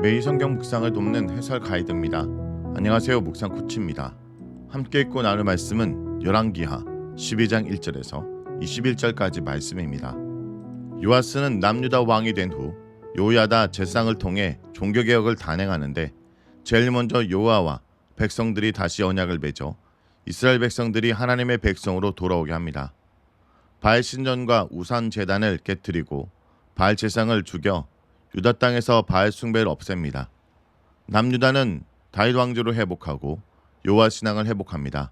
매일 성경 묵상을 돕는 해설 가이드입니다. 안녕하세요. 묵상 코치입니다. 함께 읽고 나눌 말씀은 열왕기하 12장 1절에서 21절까지 말씀입니다. 요아스는 남유다 왕이 된 후 요야다 제사장을 통해 종교개혁을 단행하는데 제일 먼저 여호와와 백성들이 다시 언약을 맺어 이스라엘 백성들이 하나님의 백성으로 돌아오게 합니다. 바알 신전과 우산 제단을 깨뜨리고 바알 제상을 죽여 유다 땅에서 바알 숭배를 없앱니다. 남유다는 다윗 왕조를 회복하고 여호와 신앙을 회복합니다.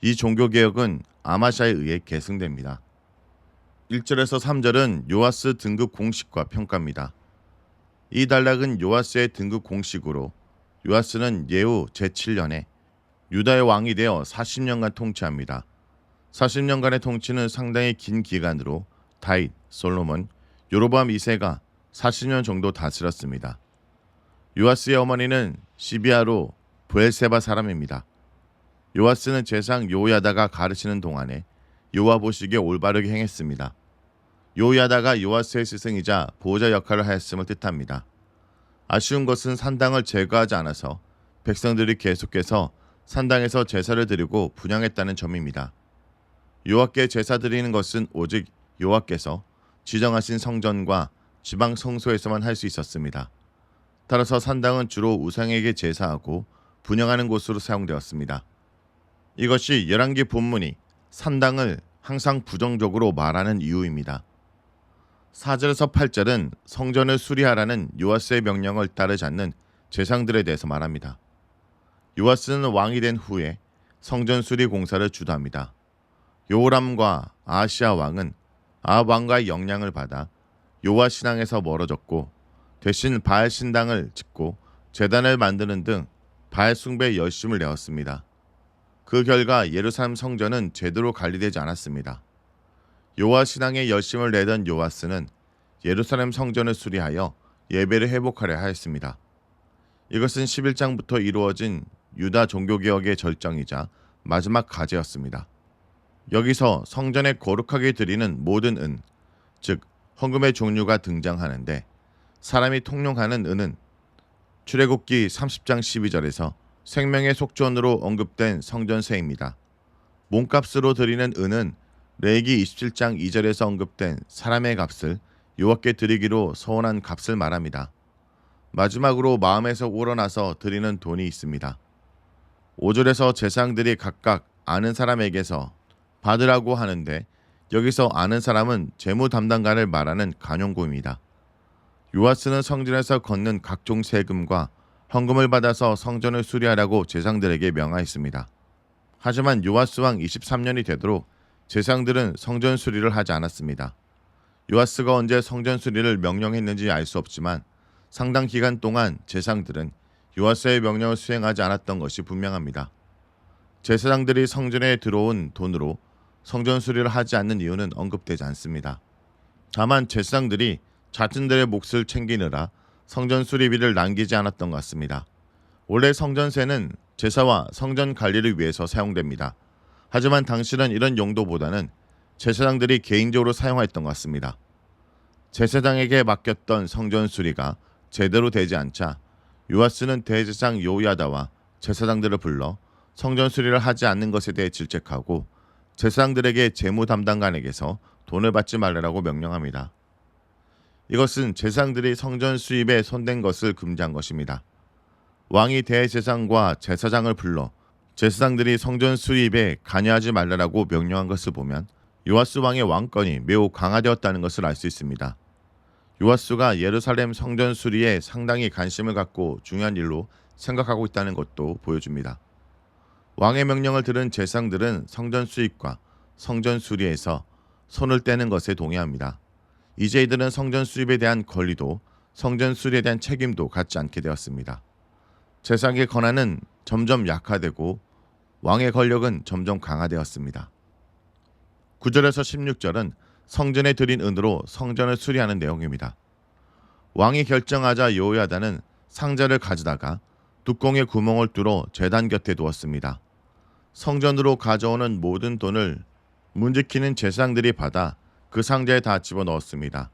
이 종교개혁은 아마샤에 의해 계승됩니다. 1절에서 3절은 요아스 등급 공식과 평가입니다. 이 단락은 요아스의 등급 공식으로 요아스는 예후 제7년에 유다의 왕이 되어 40년간 통치합니다. 40년간의 통치는 상당히 긴 기간으로 다윗, 솔로몬, 여로보암 2세가 40년 정도 다스렸습니다. 요아스의 어머니는 시비아로 브엘세바 사람입니다. 요아스는 제사장 요야다가 가르치는 동안에 여호와 보시기에 올바르게 행했습니다. 요야다가 요아스의 스승이자 보호자 역할을 하였음을 뜻합니다. 아쉬운 것은 산당을 제거하지 않아서 백성들이 계속해서 산당에서 제사를 드리고 분향했다는 점입니다. 여호와께 제사 드리는 것은 오직 여호와께서 지정하신 성전과 지방 성소에서만 할 수 있었습니다. 따라서 산당은 주로 우상에게 제사하고 분향하는 곳으로 사용되었습니다. 이것이 열왕기 본문이 산당을 항상 부정적으로 말하는 이유입니다. 4절에서 8절은 성전을 수리하라는 요아스의 명령을 따르지 않는 제사장들에 대해서 말합니다. 요아스는 왕이 된 후에 성전 수리 공사를 주도합니다. 요람과 아하시아 왕은 아합 왕과의 영향을 받아 여호와 신앙에서 멀어졌고 대신 바알 신당을 짓고 제단을 만드는 등 바알 숭배에 열심을 내었습니다. 그 결과 예루살렘 성전은 제대로 관리되지 않았습니다. 여호와 신앙에 열심을 내던 요아스는 예루살렘 성전을 수리하여 예배를 회복하려 하였습니다. 이것은 11장부터 이루어진 유다 종교개혁의 절정이자 마지막 과제였습니다. 여기서 성전에 거룩하게 드리는 모든 은, 즉 헌금의 종류가 등장하는데 사람이 통용하는 은은 출애굽기 30장 12절에서 생명의 속전으로 언급된 성전세입니다. 몸값으로 드리는 은은 레위기 27장 2절에서 언급된 사람의 값을 여호와께 드리기로 서원한 값을 말합니다. 마지막으로 마음에서 우러나서 드리는 돈이 있습니다. 5절에서 제사장들이 각각 아는 사람에게서 받으라고 하는데 여기서 아는 사람은 재무 담당관을 말하는 간용고입니다. 요아스는 성전에서 걷는 각종 세금과 헌금을 받아서 성전을 수리하라고 제사장들에게 명하였습니다. 하지만 요아스 왕 23년이 되도록 제사장들은 성전 수리를 하지 않았습니다. 요아스가 언제 성전 수리를 명령했는지 알 수 없지만 상당 기간 동안 제사장들은 요아스의 명령을 수행하지 않았던 것이 분명합니다. 제사장들이 성전에 들어온 돈으로 성전 수리를 하지 않는 이유는 언급되지 않습니다. 다만 제사장들이 자신들의 몫을 챙기느라 성전 수리비를 남기지 않았던 것 같습니다. 원래 성전세는 제사와 성전 관리를 위해서 사용됩니다. 하지만 당시는 이런 용도보다는 제사장들이 개인적으로 사용했던 것 같습니다. 제사장에게 맡겼던 성전 수리가 제대로 되지 않자 요아스는 대제사장 요야다와 제사장들을 불러 성전 수리를 하지 않는 것에 대해 질책하고 제사장들에게 재무 담당관에게서 돈을 받지 말라고 명령합니다. 이것은 제사장들이 성전 수입에 손댄 것을 금지한 것입니다. 왕이 대제사장과 제사장을 불러 제사장들이 성전 수입에 관여하지 말라고 명령한 것을 보면 요아스 왕의 왕권이 매우 강화되었다는 것을 알 수 있습니다. 요아스가 예루살렘 성전 수리에 상당히 관심을 갖고 중요한 일로 생각하고 있다는 것도 보여줍니다. 왕의 명령을 들은 제사장들은 성전 수입과 성전 수리에서 손을 떼는 것에 동의합니다. 이제 이들은 성전 수입에 대한 권리도 성전 수리에 대한 책임도 갖지 않게 되었습니다. 제사장의 권한은 점점 약화되고 왕의 권력은 점점 강화되었습니다. 9절에서 16절은 성전에 드린 은으로 성전을 수리하는 내용입니다. 왕이 결정하자 여호야다는 상자를 가져다가 뚜껑에 구멍을 뚫어 제단 곁에 두었습니다. 성전으로 가져오는 모든 돈을 문지키는 제사장들이 받아 그 상자에 다 집어넣었습니다.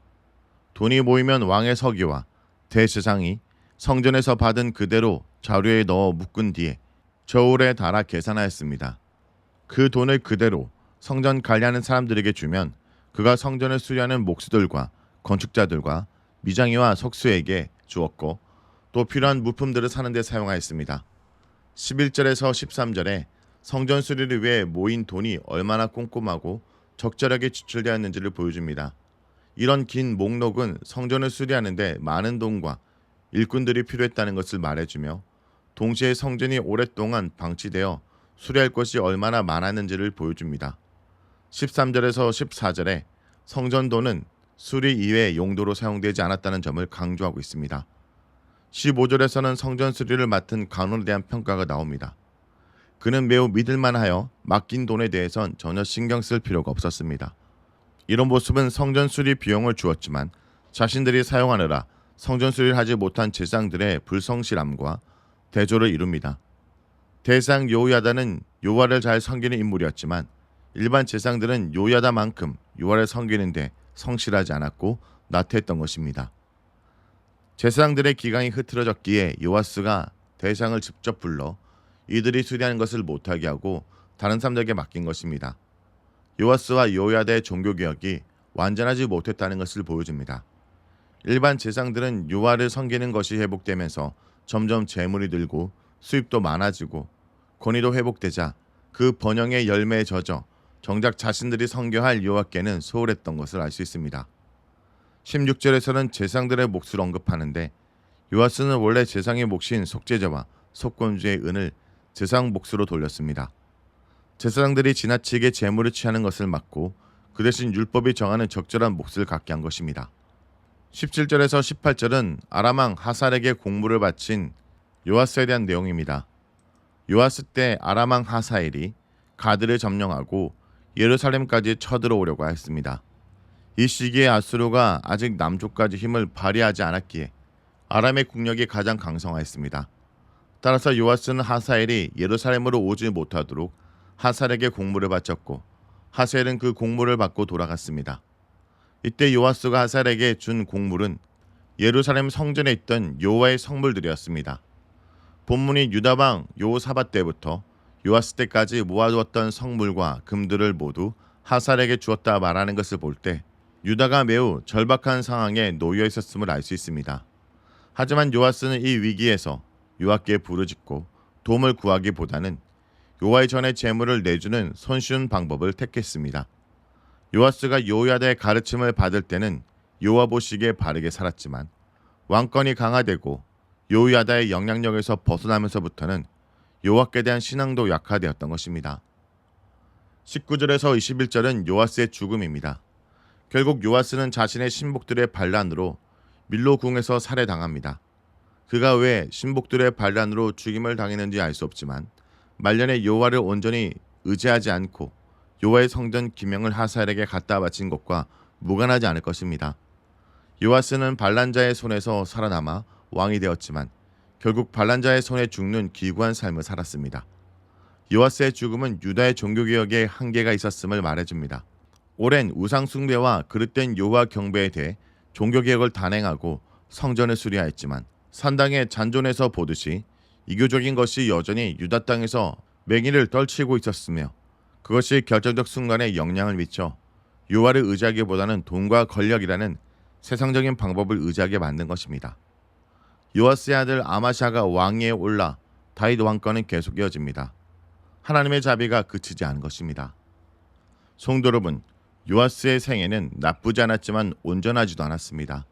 돈이 모이면 왕의 서기와 대제사장이 성전에서 받은 그대로 자루에 넣어 묶은 뒤에 저울에 달아 계산하였습니다. 그 돈을 그대로 성전 관리하는 사람들에게 주면 그가 성전을 수리하는 목수들과 건축자들과 미장이와 석수에게 주었고 또 필요한 물품들을 사는 데 사용하였습니다. 11절에서 13절에 성전 수리를 위해 모인 돈이 얼마나 꼼꼼하고 적절하게 지출되었는지를 보여줍니다. 이런 긴 목록은 성전을 수리하는 데 많은 돈과 일꾼들이 필요했다는 것을 말해주며 동시에 성전이 오랫동안 방치되어 수리할 것이 얼마나 많았는지를 보여줍니다. 13절에서 14절에 성전돈은 수리 이외의 용도로 사용되지 않았다는 점을 강조하고 있습니다. 15절에서는 성전 수리를 맡은 간원에 대한 평가가 나옵니다. 그는 매우 믿을만하여 맡긴 돈에 대해선 전혀 신경 쓸 필요가 없었습니다. 이런 모습은 성전 수리 비용을 주었지만 자신들이 사용하느라 성전 수리를 하지 못한 제사장들의 불성실함과 대조를 이룹니다. 대상 요야다는 요하를 잘 섬기는 인물이었지만 일반 제사장들은 요야다만큼 요하를 섬기는데 성실하지 않았고 나태했던 것입니다. 제사장들의 기강이 흐트러졌기에 요아스가 대상을 직접 불러 이들이 수리하는 것을 못하게 하고 다른 사람들에게 맡긴 것입니다. 요아스와 요야다의 종교개혁이 완전하지 못했다는 것을 보여줍니다. 일반 제사장들은 요하를 섬기는 것이 회복되면서 점점 재물이 늘고 수입도 많아지고 권위도 회복되자 그 번영의 열매에 젖어 정작 자신들이 섬겨할 여호와께는 소홀했던 것을 알 수 있습니다. 16절에서는 제사장들의 몫을 언급하는데 요아스는 원래 제사장의 몫인 속죄제와 속건주의 은을 제사장 몫으로 돌렸습니다. 제사장들이 지나치게 재물을 취하는 것을 막고 그 대신 율법이 정하는 적절한 몫을 갖게 한 것입니다. 17절에서 18절은 아람왕 하살에게 공물을 바친 요아스에 대한 내용입니다. 요아스 때 아람왕 하사엘이 가드를 점령하고 예루살렘까지 쳐들어오려고 했습니다. 이 시기에 아수르가 아직 남쪽까지 힘을 발휘하지 않았기에 아람의 국력이 가장 강성하였습니다. 따라서 요아스는 하사엘이 예루살렘으로 오지 못하도록 하살에게 공물을 바쳤고 하사엘은 그 공물을 받고 돌아갔습니다. 이때 요아스가 하살에게 준 공물은 예루살렘 성전에 있던 여호와의 성물들이었습니다. 본문이 유다왕 여호사밧 때부터 요아스 때까지 모아두었던 성물과 금들을 모두 하살에게 주었다 말하는 것을 볼 때 유다가 매우 절박한 상황에 놓여 있었음을 알 수 있습니다. 하지만 요아스는 이 위기에서 여호와께 부르짖고 도움을 구하기보다는 여호와의 전에 제물을 내주는 손쉬운 방법을 택했습니다. 요아스가 요야다의 가르침을 받을 때는 여호와 보시기에 바르게 살았지만 왕권이 강화되고 요야다의 영향력에서 벗어나면서부터는 여호와께 대한 신앙도 약화되었던 것입니다. 19절에서 21절은 요아스의 죽음입니다. 결국 요아스는 자신의 신복들의 반란으로 밀로 궁에서 살해당합니다. 그가 왜 신복들의 반란으로 죽임을 당했는지 알 수 없지만 말년에 여호와를 온전히 의지하지 않고 여호와의 성전 기명을 하사엘에게 갖다 바친 것과 무관하지 않을 것입니다. 요아스는 반란자의 손에서 살아남아 왕이 되었지만 결국 반란자의 손에 죽는 기구한 삶을 살았습니다. 요아스의 죽음은 유다의 종교개혁에 한계가 있었음을 말해줍니다. 오랜 우상 숭배와 그릇된 여호와 경배에 대해 종교개혁을 단행하고 성전을 수리하였지만 산당의 잔존에서 보듯이 이교적인 것이 여전히 유다 땅에서 맹위를 떨치고 있었으며 그것이 결정적 순간에 영향을 미쳐 여호와를 의지하기보다는 돈과 권력이라는 세상적인 방법을 의지하게 만든 것입니다. 요아스의 아들 아마샤가 왕위에 올라 다윗 왕권은 계속 이어집니다. 하나님의 자비가 그치지 않은 것입니다. 성도 여러분, 요아스의 생애는 나쁘지 않았지만 온전하지도 않았습니다.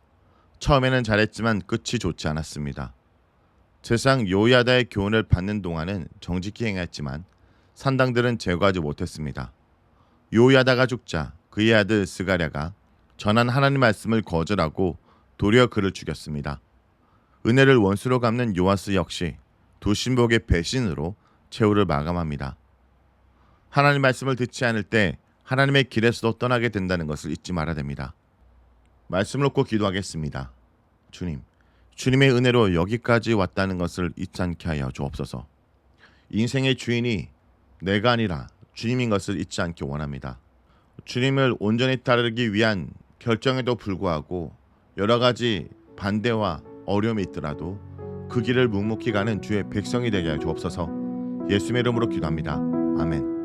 처음에는 잘했지만 끝이 좋지 않았습니다. 제사장 요야다의 교훈을 받는 동안은 정직히 행했지만 산당들은 제거하지 못했습니다. 요야다가 죽자 그의 아들 스가랴가 전한 하나님 말씀을 거절하고 도리어 그를 죽였습니다. 은혜를 원수로 갚는 요아스 역시 두 신복의 배신으로 최후를 마감합니다. 하나님 말씀을 듣지 않을 때 하나님의 길에서도 떠나게 된다는 것을 잊지 말아야 됩니다. 말씀을 놓고 기도하겠습니다. 주님, 주님의 은혜로 여기까지 왔다는 것을 잊지 않게 하여 주옵소서. 인생의 주인이 내가 아니라 주님인 것을 잊지 않기 원합니다. 주님을 온전히 따르기 위한 결정에도 불구하고 여러 가지 반대와 어려움이 있더라도 그 길을 묵묵히 가는 주의 백성이 되게 하여 주옵소서. 예수의 이름으로 기도합니다. 아멘.